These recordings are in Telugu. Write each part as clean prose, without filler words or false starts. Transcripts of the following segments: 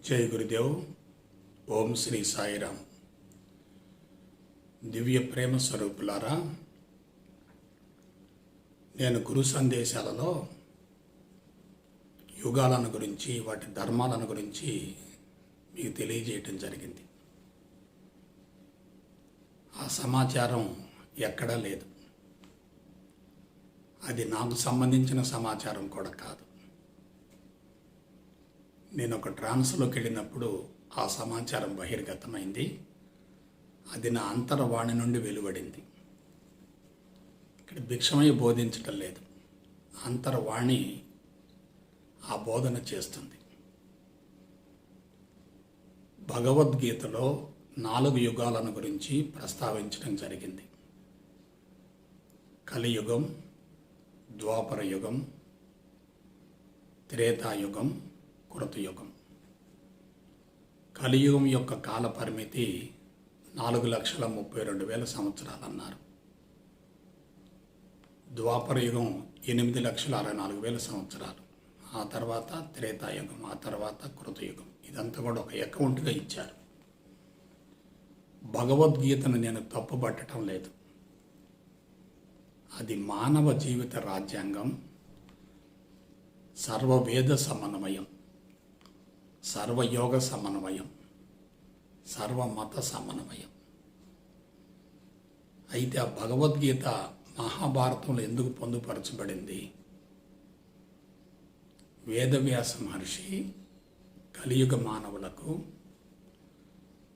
జై గురుదేవ్. ఓం శ్రీ సాయిరామ్. దివ్య ప్రేమ స్వరూపులారా, నేను గురు సందేశాలలో యుగాలను గురించి, వాటి ధర్మాలను గురించి మీకు తెలియజేయటం జరిగింది. ఆ సమాచారం ఎక్కడా లేదు. అది నాకు సంబంధించిన సమాచారం కూడా కాదు. నేను ఒక ట్రాన్స్లోకి వెళ్ళినప్పుడు ఆ సమాచారం బహిర్గతమైంది. అది నా అంతర్వాణి నుండి వెలువడింది. ఇక్కడ భిక్షమై బోధించటం లేదు, అంతర్వాణి ఆ బోధన చేస్తుంది. భగవద్గీతలో 4 యుగాలను గురించి ప్రస్తావించడం జరిగింది. కలియుగం, ద్వాపర యుగం, త్రేతాయుగం, కృతయుగం. కలియుగం యొక్క కాల పరిమితి 4,32,000 సంవత్సరాలు అన్నారు. ద్వాపర యుగం 8,64,000 సంవత్సరాలు. ఆ తర్వాత త్రేతాయుగం, ఆ తర్వాత కృతయుగం. ఇదంతా కూడా ఒక అకౌంట్గా ఇచ్చారు. భగవద్గీతను నేను తప్పుపట్టడం లేదు. అది మానవ జీవిత రాజ్యాంగం, సర్వవేద సమన్వయం, సర్వయోగ సమన్వయం, సర్వమత సమన్వయం. అయితే ఆ భగవద్గీత మహాభారతంలో ఎందుకు పొందుపరచబడింది? వేదవ్యాస మహర్షి కలియుగ మానవులకు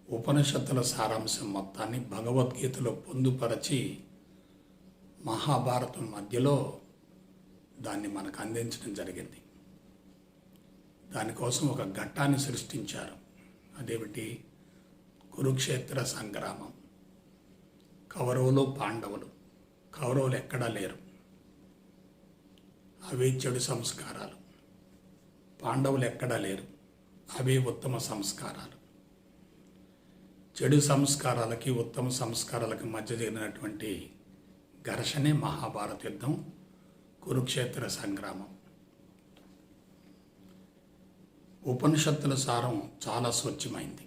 ఉపనిషత్తుల సారాంశం మొత్తాన్ని భగవద్గీతలో పొందుపరచి మహాభారతం మధ్యలో దాన్ని మనకు అందించడం జరిగింది. దానికోసం ఒక ఘట్టాన్ని సృష్టించారు. అదేమిటి? కురుక్షేత్ర సంగ్రామం. కౌరవులు, పాండవులు. కౌరవులు ఎక్కడా లేరు, అవి చెడు సంస్కారాలు. పాండవులు ఎక్కడా లేరు, అవి ఉత్తమ సంస్కారాలు. చెడు సంస్కారాలకి, ఉత్తమ సంస్కారాలకి మధ్య జరిగినటువంటి ఘర్షణే మహాభారత యుద్ధం, కురుక్షేత్ర సంగ్రామం. ఉపనిషత్తుల సారం చాలా స్వచ్ఛమైంది.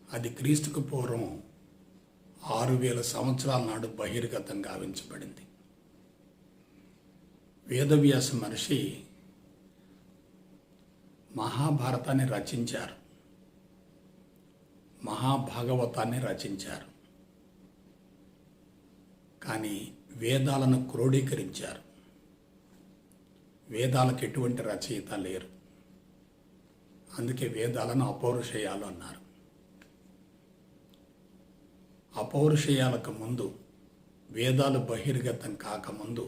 అది క్రీస్తుకు పూర్వం 6,000 సంవత్సరాల నాడు బహిర్గతం గావించబడింది. వేదవ్యాస మహర్షి మహాభారతాన్ని రచించారు, మహాభాగవతాన్ని రచించారు. కానీ వేదాలను క్రోడీకరించారు. వేదాలకు ఎటువంటి రచయిత లేరు. అందుకే వేదాలను అపౌరుషేయాలు అన్నారు. అపౌరుషేయాలకు ముందు, వేదాలు బహిర్గతం కాకముందు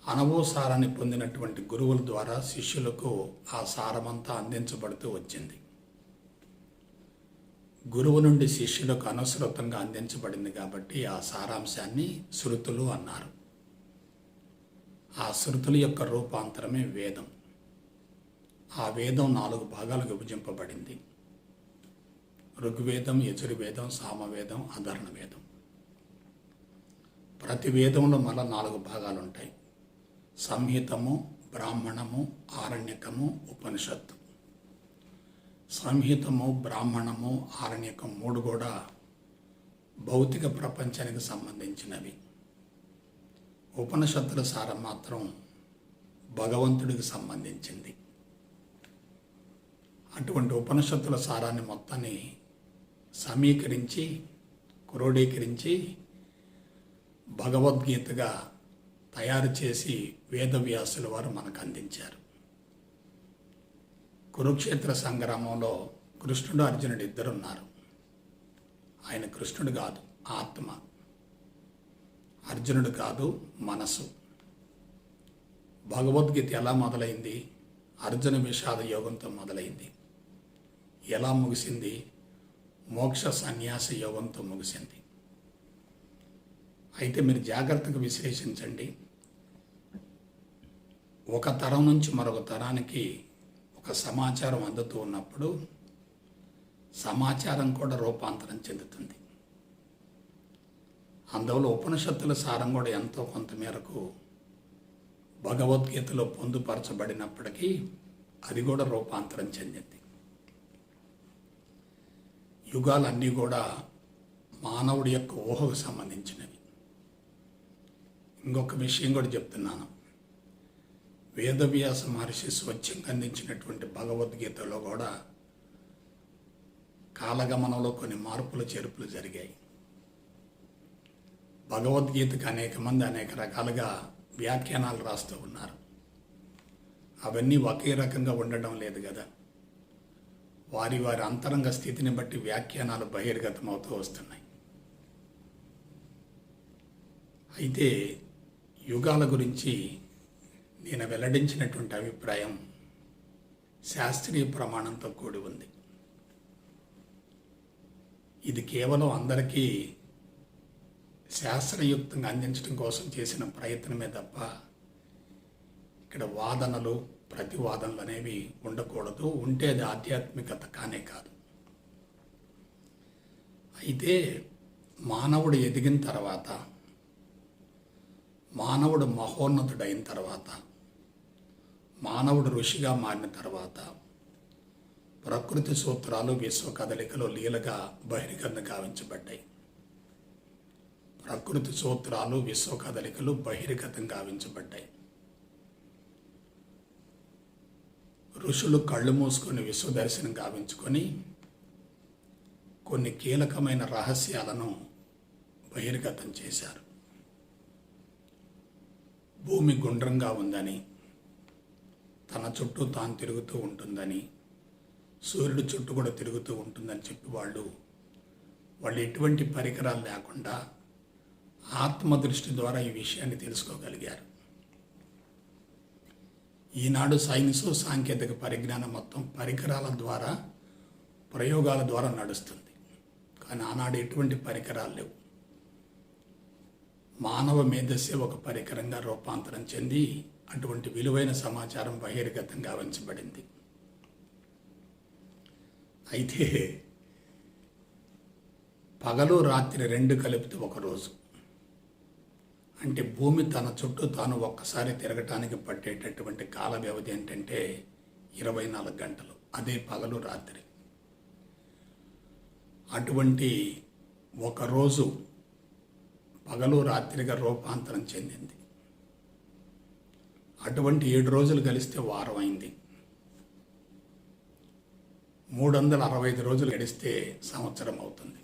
అనుభవసారాన్ని పొందినటువంటి గురువుల ద్వారా శిష్యులకు ఆ సారమంతా అందించబడుతూ వచ్చింది. గురువు నుండి శిష్యులకు అనుసృతంగా అందించబడింది కాబట్టి ఆ సారాంశాన్ని శృతులు అన్నారు. ఆ శృతుల యొక్క రూపాంతరమే వేదం. ఆ వేదం 4 భాగాలకు విభజింపబడింది. ఋగ్వేదం, యజుర్వేదం, సామవేదం, అధర్ణ వేదం. ప్రతి వేదంలో మళ్ళా 4 భాగాలు ఉంటాయి. సంహితము, బ్రాహ్మణము, ఆరణ్యకము, ఉపనిషత్తు. సంహితము, బ్రాహ్మణము, ఆరణ్యకం 3 కూడా భౌతిక ప్రపంచానికి సంబంధించినవి. ఉపనిషత్తుల సారం మాత్రం భగవంతుడికి సంబంధించింది. అటువంటి ఉపనిషత్తుల సారాన్ని మొత్తాన్ని సమీకరించి, క్రోడీకరించి భగవద్గీతగా తయారు చేసి వేదవ్యాసుల వారు మనకు అందించారు. కురుక్షేత్ర సంగ్రామంలో కృష్ణుడు, అర్జునుడు ఇద్దరున్నారు. ఆయన కృష్ణుడు కాదు, ఆత్మ. అర్జునుడు కాదు, మనసు. భగవద్గీత ఎలా మొదలైంది? అర్జున విషాద యోగంతో మొదలైంది. ఎలా ముగిసింది? మోక్ష సన్యాస యోగంతో ముగిసింది. అయితే మీరు జాగ్రత్తగా విశ్లేషించండి. ఒక తరం నుంచి మరొక తరానికి ఒక సమాచారం అందుతూ ఉన్నప్పుడు సమాచారం కూడా రూపాంతరం చెందుతుంది. అందువల్ల ఉపనిషత్తుల సారం కూడా ఎంతో కొంత మేరకు భగవద్గీతలో పొందుపరచబడినప్పటికీ అది కూడా రూపాంతరం చెందింది. యుగాలన్నీ కూడా మానవుడి యొక్క ఊహకు సంబంధించినవి. ఇంకొక విషయం కూడా చెప్తున్నాను. వేదవ్యాస మహర్షి స్వచ్ఛంగా అందించినటువంటి భగవద్గీతలో కూడా కాలగమనంలో కొన్ని మార్పులు చేర్పులు జరిగాయి. భగవద్గీతకు అనేక మంది అనేక రకాలుగా వ్యాఖ్యానాలు రాస్తూ ఉన్నారు. అవన్నీ ఒకే రకంగా ఉండడం లేదు కదా. వారి వారి అంతరంగ స్థితిని బట్టి వ్యాఖ్యానాలు బహిర్గతమవుతూ వస్తున్నాయి. అయితే యుగాల గురించి నేను వెల్లడించినటువంటి అభిప్రాయం శాస్త్రీయ ప్రమాణంతో కూడి ఉంది. ఇది కేవలం అందరికీ శాస్త్రయుక్తంగా అందించడం కోసం చేసిన ప్రయత్నమే తప్ప ఇక్కడ వాదనలు ప్రతివాదనలు అనేవి ఉండకూడదు. ఉంటే అది ఆధ్యాత్మికత కానే కాదు. అయితే మానవుడు ఎదిగిన తర్వాత, మానవుడు మహోన్నతుడైన తర్వాత, మానవుడు ఋషిగా మారిన తర్వాత ప్రకృతి సూత్రాలు విశ్వ కదలికలు లీలగా బహిర్గతం గావించబడ్డాయి. ప్రకృతి సూత్రాలు విశ్వ కదలికలు బహిర్గతం గావించబడ్డాయి. ఋషులు కళ్ళు మూసుకొని విశ్వదర్శనం గావించుకొని కొన్ని కీలకమైన రహస్యాలను బహిర్గతం చేశారు. భూమి గుండ్రంగా ఉందని, తన చుట్టూ తాను తిరుగుతూ ఉంటుందని, సూర్యుడు చుట్టూ కూడా తిరుగుతూ ఉంటుందని చెప్పి వాళ్ళు ఎటువంటి పరికరాలు లేకుండా ఆత్మదృష్టి ద్వారా ఈ విషయాన్ని తెలుసుకోగలిగారు. ఈనాడు సైన్సు సాంకేతిక పరిజ్ఞానం మొత్తం పరికరాల ద్వారా, ప్రయోగాల ద్వారా నడుస్తుంది. కానీ ఆనాడు ఎటువంటి పరికరాలు లేవు. మానవ మేధస్సే ఒక పరికరంగా రూపాంతరం చెంది అటువంటి విలువైన సమాచారం బహిర్గతం గావించబడింది. అయితే పగలు రాత్రి రెండు కలిపితే ఒకరోజు. అంటే భూమి తన చుట్టూ తాను ఒక్కసారి తిరగటానికి పట్టేటటువంటి కాల వ్యవధి ఏంటంటే 24 గంటలు. అదే పగలు రాత్రి. అటువంటి ఒకరోజు పగలు రాత్రిగా రూపాంతరం చెందింది. అటువంటి 7 రోజులు కలిస్తే వారం అయింది. 365 రోజులు గడిస్తే సంవత్సరం అవుతుంది.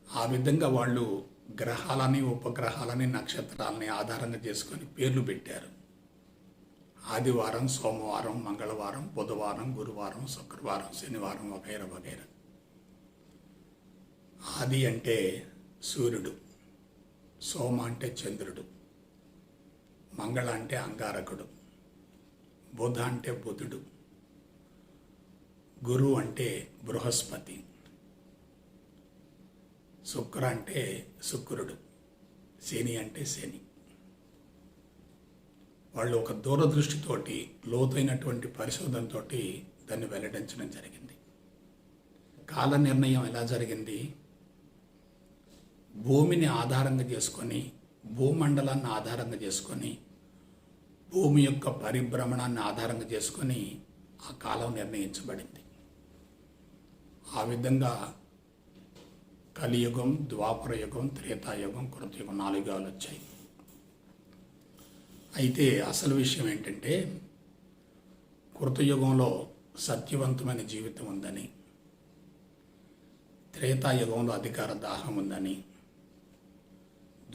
ఆ విధంగా వాళ్ళు గ్రహాలని, ఉపగ్రహాలని, నక్షత్రాలని ఆధారంగా చేసుకొని పేర్లు పెట్టారు. ఆదివారం, సోమవారం, మంగళవారం, బుధవారం, గురువారం, శుక్రవారం, శనివారం వగైరా వగైరా. ఆది అంటే సూర్యుడు, సోమ అంటే చంద్రుడు, మంగళ అంటే అంగారకుడు, బుధ అంటే బుధుడు, గురు అంటే బృహస్పతి, శుక్ర అంటే శుక్రుడు, శని అంటే శని. వాళ్ళు ఒక దూరదృష్టితోటి, లోతైనటువంటి పరిశోధనతో దాన్ని వెల్లడించడం జరిగింది. కాల నిర్ణయం ఎలా జరిగింది? భూమిని ఆధారంగా చేసుకొని, భూమండలాన్ని ఆధారంగా చేసుకొని, భూమి యొక్క పరిభ్రమణాన్ని ఆధారంగా చేసుకొని ఆ కాలం నిర్ణయించబడింది. ఆ విధంగా కలియుగం, ద్వాపర యుగం, త్రేతాయుగం, కృతయుగం 4 యుగాలు వచ్చాయి. అయితే అసలు విషయం ఏంటంటే కృతయుగంలో సత్యవంతమైన జీవితం ఉందని, త్రేతాయుగంలో అధికార దాహం ఉందని,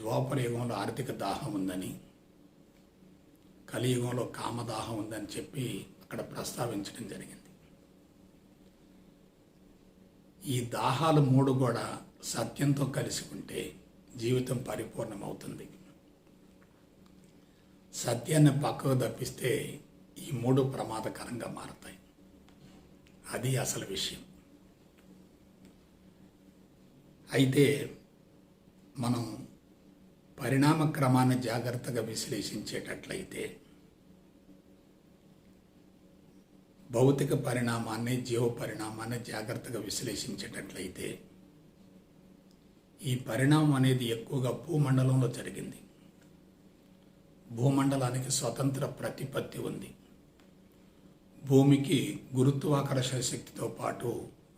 ద్వాపర యుగంలో ఆర్థిక దాహం ఉందని, కలియుగంలో కామదాహం ఉందని చెప్పి అక్కడ ప్రస్తావించడం జరిగింది. ఈ దాహాలు 3 కూడా సత్యంతో కలిసి ఉంటే జీవితం పరిపూర్ణమవుతుంది. సత్యాన్ని పక్కకు తప్పిస్తే ఈ 3 ప్రమాదకరంగా మారతాయి. అది అసలు విషయం. అయితే మనం పరిణామ క్రమాన్ని జాగ్రత్తగా విశ్లేషించేటట్లయితే, భౌతిక పరిణామాన్ని, జీవ పరిణామాన్ని జాగ్రత్తగా విశ్లేషించేటట్లయితే ఈ పరిణామం అనేది ఎక్కువగా భూమండలంలో జరిగింది. భూమండలానికి స్వతంత్ర ప్రతిపత్తి ఉంది. భూమికి గురుత్వాకర్షణ శక్తితో పాటు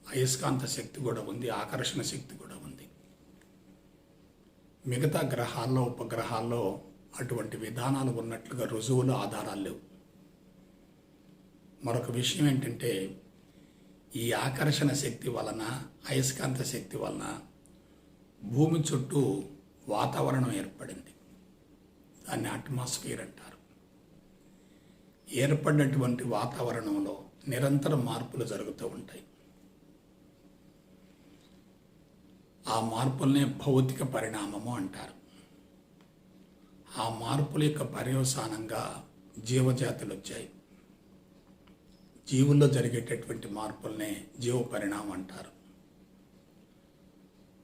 అయస్కాంత శక్తి కూడా ఉంది, ఆకర్షణ శక్తి కూడా ఉంది. మిగతా గ్రహాల్లో, ఉపగ్రహాల్లో అటువంటి విధానాలు ఉన్నట్లుగా రుజువులు, ఆధారాలు లేవు. మరొక విషయం ఏంటంటే, ఈ ఆకర్షణ శక్తి వలన, అయస్కాంత శక్తి వలన భూమి చుట్టూ వాతావరణం ఏర్పడింది. దాన్ని అట్మాస్ఫియర్ అంటారు. ఏర్పడినటువంటి వాతావరణంలో నిరంతర మార్పులు జరుగుతూ ఉంటాయి. ఆ మార్పులనే భౌతిక పరిణామము అంటారు. ఆ మార్పుల యొక్క పర్యవసానంగా జీవజాతులు వచ్చాయి. జీవుల్లో జరిగేటటువంటి మార్పులనే జీవ పరిణామం అంటారు.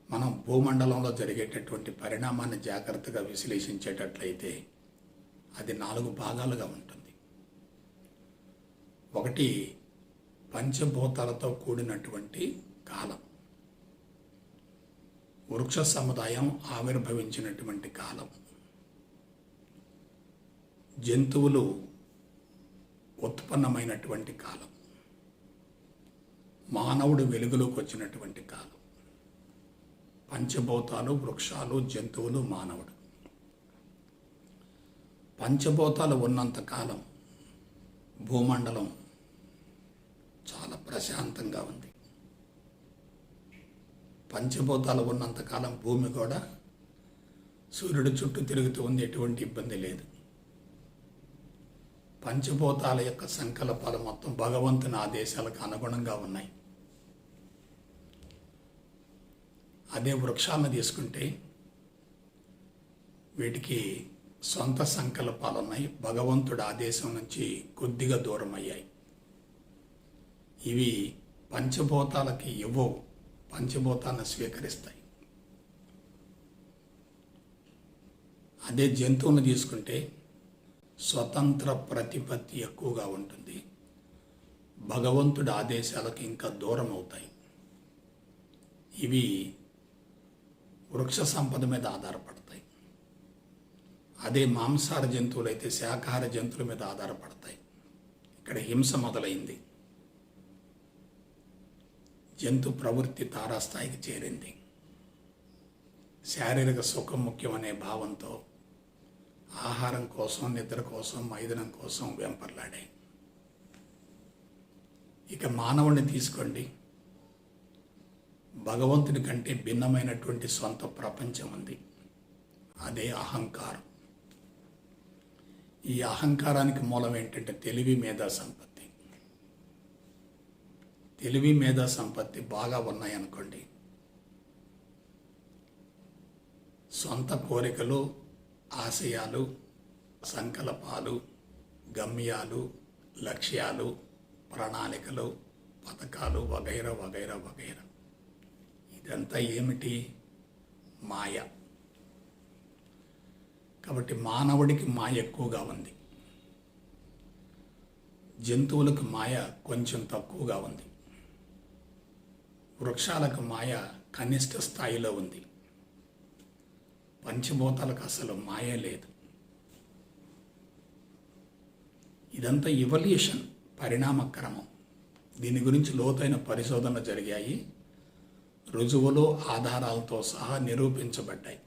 మనం భూమండలంలో జరిగేటటువంటి పరిణామాన్ని జాగ్రత్తగా విశ్లేషించేటట్లయితే అది 4 భాగాలుగా ఉంటుంది. ఒకటి పంచభూతాలతో కూడినటువంటి కాలం, వృక్ష సముదాయం ఆవిర్భవించినటువంటి కాలం, జంతువులు ఉత్పన్నమైనటువంటి కాలం, మానవుడు వెలుగులోకి వచ్చినటువంటి కాలం. పంచభూతాలు, వృక్షాలు, జంతువులు, మానవుడు. పంచభూతాలు ఉన్నంత కాలం భూమండలం చాలా ప్రశాంతంగా ఉంది. పంచభూతాలు ఉన్నంతకాలం భూమి కూడా సూర్యుడు చుట్టూ తిరుగుతూ ఉంది, ఎటువంటి ఇబ్బంది లేదు. పంచభూతాల యొక్క సంకల్పాలు మొత్తం భగవంతుని ఆదేశాలకు అనుగుణంగా ఉన్నాయి. అదే వృక్షాలను తీసుకుంటే వీటికి సొంత సంకల్పాలు ఉన్నాయి, భగవంతుడి ఆదేశం నుంచి కొద్దిగా దూరం అయ్యాయి. ఇవి పంచభూతాలకి ఇవ్వవు, పంచభూతాలను స్వీకరిస్తాయి. అదే జంతువులను తీసుకుంటే స్వతంత్ర ప్రతిపత్తి ఎక్కువగా ఉంటుంది, భగవంతుడి ఆదేశాలకు ఇంకా దూరం అవుతాయి. ఇవి వృక్ష సంపద మీద ఆధారపడతాయి. అదే మాంసాహార జంతువులు అయితే శాకాహార జంతువుల మీద ఆధారపడతాయి. ఇక్కడ హింస మొదలైంది. జంతు ప్రవృత్తి తారాస్థాయికి చేరింది. శారీరక సుఖం ముఖ్యమనే భావంతో ఆహారం కోసం, నిద్ర కోసం, మైదనం కోసం వెంపర్లాడాయి. ఇక మానవుడిని తీసుకోండి. భగవంతుడి కంటే భిన్నమైనటువంటి సొంత ప్రపంచం ఉంది. అదే అహంకారం. ఈ అహంకారానికి మూలం ఏంటంటే తెలివి, మేధా సంపత్తి. తెలివి, మేధా సంపత్తి బాగా ఉన్నాయనుకోండి, సొంత కోరికలు, ఆశయాలు, సంకల్పాలు, గమ్యాలు, లక్ష్యాలు, ప్రణాళికలు, పథకాలు వగైరా వగైరా వగైరా. ఇదంతా ఏమిటి? మాయ. కాబట్టి మానవుడికి మాయ ఎక్కువగా ఉంది, జంతువులకు మాయ కొంచెం తక్కువగా ఉంది, వృక్షాలకు మాయ కనిష్ట స్థాయిలో ఉంది, పంచభూతాలకు అసలు మాయ లేదు. ఇదంతా ఇవల్యూషన్, పరిణామ క్రమం. దీని గురించి లోతైన పరిశోధనలు జరిగాయి, రుజువులు, ఆధారాలతో సహా నిరూపించబడ్డాయి.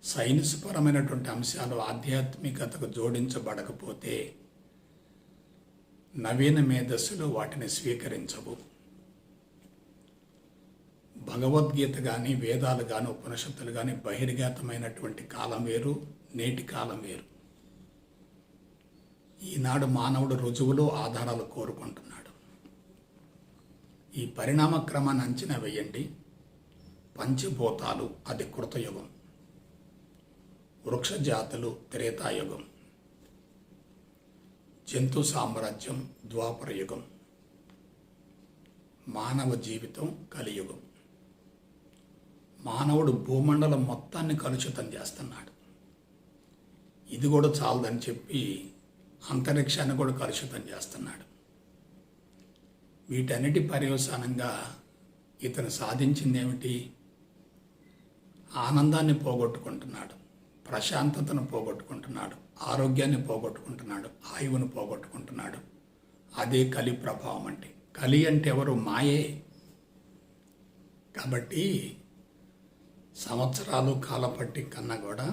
సైన్స్ పరమైనటువంటి అంశాలు ఆధ్యాత్మికతకు జోడించబడకపోతే నవీన మేధస్సులు వాటిని స్వీకరించవు. భగవద్గీత కానీ, వేదాలు కానీ, ఉపనిషత్తులు కానీ బహిర్గతమైనటువంటి కాలం వేరు, నేటి కాలం వేరు. ఈనాడు మానవుడు రుజువులు, ఆధారాలు కోరుకుంటున్నాడు. ఈ పరిణామ క్రమాన్ని అంచనా వేయండి. పంచభూతాలు అది కృతయుగం, వృక్ష జాతులు త్రేతాయుగం, జంతు సామ్రాజ్యం ద్వాపర యుగం, మానవ జీవితం కలియుగం. మానవుడు భూమండలం మొత్తాన్ని కలుషితం చేస్తున్నాడు. ఇది కూడా చాలదని చెప్పి అంతరిక్షాన్ని కూడా కలుషితం చేస్తున్నాడు. వీటన్నిటి పర్యవసానంగా ఇతను సాధించింది ఏమిటి? ఆనందాన్ని పోగొట్టుకుంటున్నాడు, ప్రశాంతతను పోగొట్టుకుంటున్నాడు, ఆరోగ్యాన్ని పోగొట్టుకుంటున్నాడు, ఆయువును పోగొట్టుకుంటున్నాడు. అదే కలి ప్రభావం అంటే. కలి అంటే ఎవరు? మాయే. కాబట్టి సంవత్సరాలు కాలపట్టి కన్నా కూడా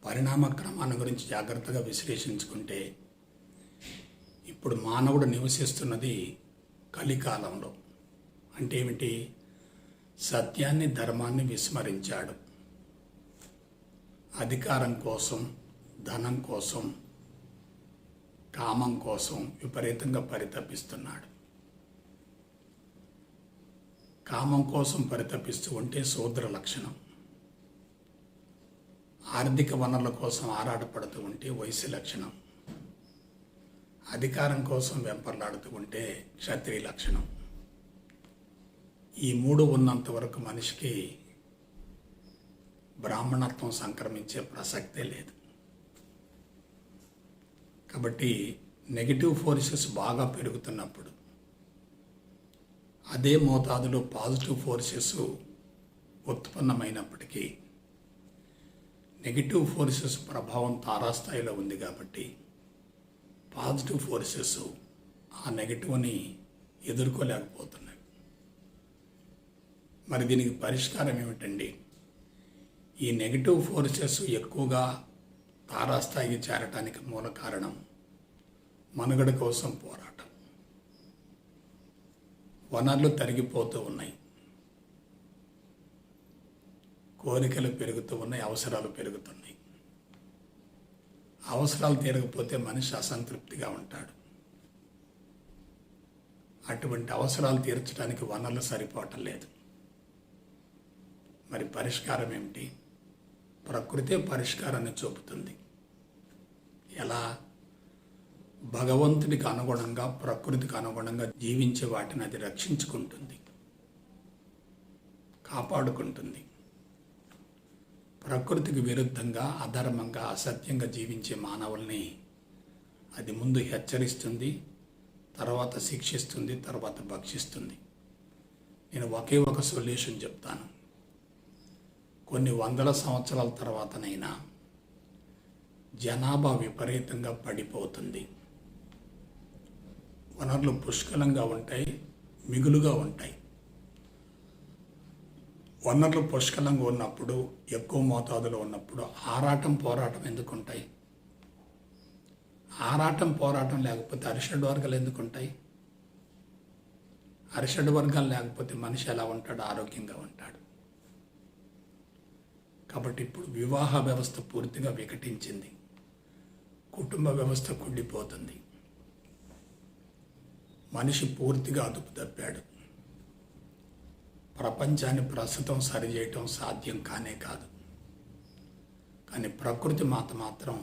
పరిణామ క్రమాన్ని గురించి జాగ్రత్తగా విశ్లేషించుకుంటే ఇప్పుడు మానవుడు నివసిస్తున్నది కలికాలంలో. అంటే ఏమిటి? సత్యాన్ని, ధర్మాన్ని విస్మరించాడు. అధికారం కోసం, ధనం కోసం, కామం కోసం విపరీతంగా పరితపిస్తున్నాడు. కామం కోసం పరితపిస్తూ ఉంటే శూద్ర లక్షణం. ఆర్థిక వనరుల కోసం ఆరాటపడుతూ ఉంటే వైశ్య లక్షణం. అధికారం కోసం వెంపర్లాడుతూ ఉంటే క్షత్రియ లక్షణం. ఈ మూడు ఉన్నంత వరకు మనిషికి బ్రాహ్మణత్వం సంక్రమించే ప్రసక్తే లేదు. కాబట్టి నెగిటివ్ ఫోర్సెస్ బాగా పెరుగుతున్నప్పుడు అదే మోతాదులో పాజిటివ్ ఫోర్సెస్ ఉత్పన్నమైనప్పటికీ నెగిటివ్ ఫోర్సెస్ ప్రభావం తారాస్థాయిలో ఉంది కాబట్టి పాజిటివ్ ఫోర్సెస్ ఆ నెగిటివ్ని ఎదుర్కోలేకపోతున్నాయి. మరి దీనికి పరిష్కారం ఏమిటండి? ఈ నెగిటివ్ ఫోర్సెస్ ఎక్కువగా తారాస్థాయికి చేరటానికి మూల కారణం మనుగడ కోసం పోరాటం. వనరులు తరిగిపోతూ ఉన్నాయి, కోరికలు పెరుగుతూ ఉన్నాయి, అవసరాలు పెరుగుతున్నాయి. అవసరాలు తీరకపోతే మనిషి అసంతృప్తిగా ఉంటాడు. అటువంటి అవసరాలు తీర్చడానికి వనరులు సరిపోవటం లేదు. మరి పరిష్కారం ఏమిటి? ప్రకృతే పరిష్కారాన్ని చూపుతుంది. ఎలా? భగవంతుడికి అనుగుణంగా, ప్రకృతికి అనుగుణంగా జీవించే వాటిని అది రక్షించుకుంటుంది, కాపాడుకుంటుంది. ప్రకృతికి విరుద్ధంగా, అధర్మంగా, అసత్యంగా జీవించే మానవుల్ని అది ముందు హెచ్చరిస్తుంది, తర్వాత శిక్షిస్తుంది, తర్వాత భక్షిస్తుంది. నేను ఒకే ఒక సొల్యూషన్ చెప్తాను. కొన్ని వందల సంవత్సరాల తర్వాతనైనా జనాభా విపరీతంగా పడిపోతుంది. వనరులు పుష్కలంగా ఉంటాయి, మిగులుగా ఉంటాయి. వనరులు పుష్కలంగా ఉన్నప్పుడు, ఎక్కువ మోతాదులో ఉన్నప్పుడు ఆరాటం, పోరాటం ఎందుకు ఉంటాయి? ఆరాటం, పోరాటం లేకపోతే అరిషడ్ వర్గాలు ఎందుకు ఉంటాయి? అరిషడ్ వర్గాలు లేకపోతే మనిషి ఎలా ఉంటాడు? ఆరోగ్యంగా ఉంటాడు. కాబట్టి ఇప్పుడు వివాహ వ్యవస్థ పూర్తిగా వికటించింది, కుటుంబ వ్యవస్థ కుళ్ళిపోతుంది, మనిషి పూర్తిగా అదుపు తప్పాడు. ప్రపంచాన్ని ప్రస్తుతం సరిచేయటం సాధ్యం కానే కాదు. కానీ ప్రకృతి మాత మాత్రం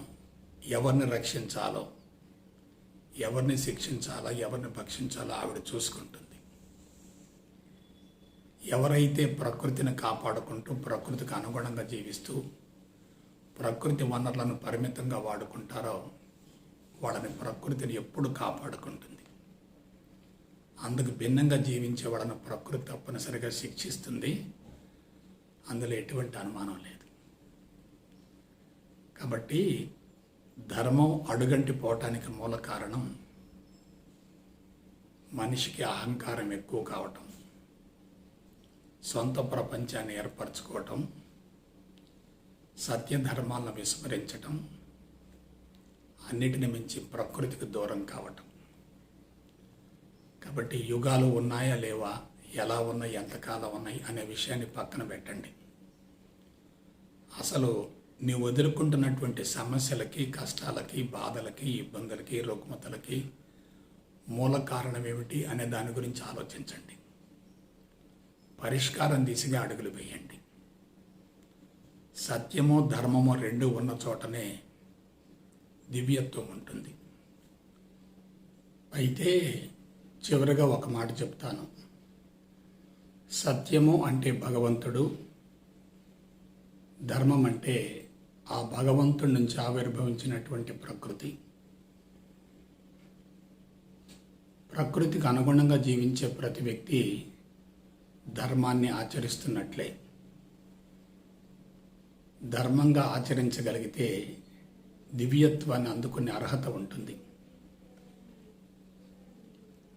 ఎవరిని రక్షించాలో, ఎవరిని శిక్షించాలో, ఎవరిని భక్షించాలో ఆవిడ చూసుకుంటుంది. ఎవరైతే ప్రకృతిని కాపాడుకుంటూ, ప్రకృతికి అనుగుణంగా జీవిస్తూ, ప్రకృతి వనరులను పరిమితంగా వాడుకుంటారో వాళ్ళని ప్రకృతిని ఎప్పుడు కాపాడుకుంటుంది. అందుకు భిన్నంగా జీవించే వాళ్ళని ప్రకృతి తప్పనిసరిగా శిక్షిస్తుంది. అందులో ఎటువంటి అనుమానం లేదు. కాబట్టి ధర్మం అడుగంటి పోవటానికి మూల కారణం మనిషికి అహంకారం ఎక్కువ కావటం, సొంత ప్రపంచాన్ని ఏర్పరచుకోవటం, సత్యధర్మాలను విస్మరించటం, అన్నిటిని మించి ప్రకృతికి దూరం కావటం. కాబట్టి యుగాలు ఉన్నాయా లేవా, ఎలా ఉన్నాయి, ఎంతకాలం ఉన్నాయి అనే విషయాన్ని పక్కన పెట్టండి. అసలు నీవు ఎదుర్కొంటున్నటువంటి సమస్యలకి, కష్టాలకి, బాధలకి, ఇబ్బందులకి, రుగ్మతలకి మూల కారణం ఏమిటి అనే దాని గురించి ఆలోచించండి. పరిష్కారం దిశగా అడుగులు వేయండి. సత్యమో ధర్మమో రెండు ఉన్న చోటనే దివ్యత్వం ఉంటుంది. అయితే చివరిగా ఒక మాట చెప్తాను. సత్యము అంటే భగవంతుడు, ధర్మం అంటే ఆ భగవంతుడి నుంచి ఆవిర్భవించినటువంటి ప్రకృతి. ప్రకృతికి అనుగుణంగా జీవించే ప్రతి వ్యక్తి ధర్మాన్ని ఆచరిస్తున్నట్లే. ధర్మంగా ఆచరించగలిగితే దివ్యత్వాన్ని అందుకునే అర్హత ఉంటుంది.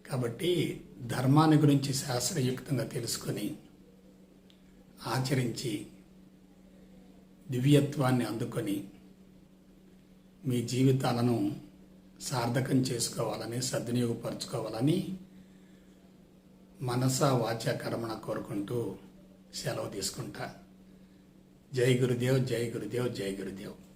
కాబట్టి ధర్మాన్ని గురించి శాస్త్రయుక్తంగా తెలుసుకొని ఆచరించి దివ్యత్వాన్ని అందుకొని మీ జీవితాలను సార్థకం చేసుకోవాలని, సద్వినియోగపరచుకోవాలని మనస వాచ కర్మణ కోరుకుంటూ సెలవు తీసుకుంటా. జై గురుదేవ్, జై గురుదేవ్, జై గురుదేవ్.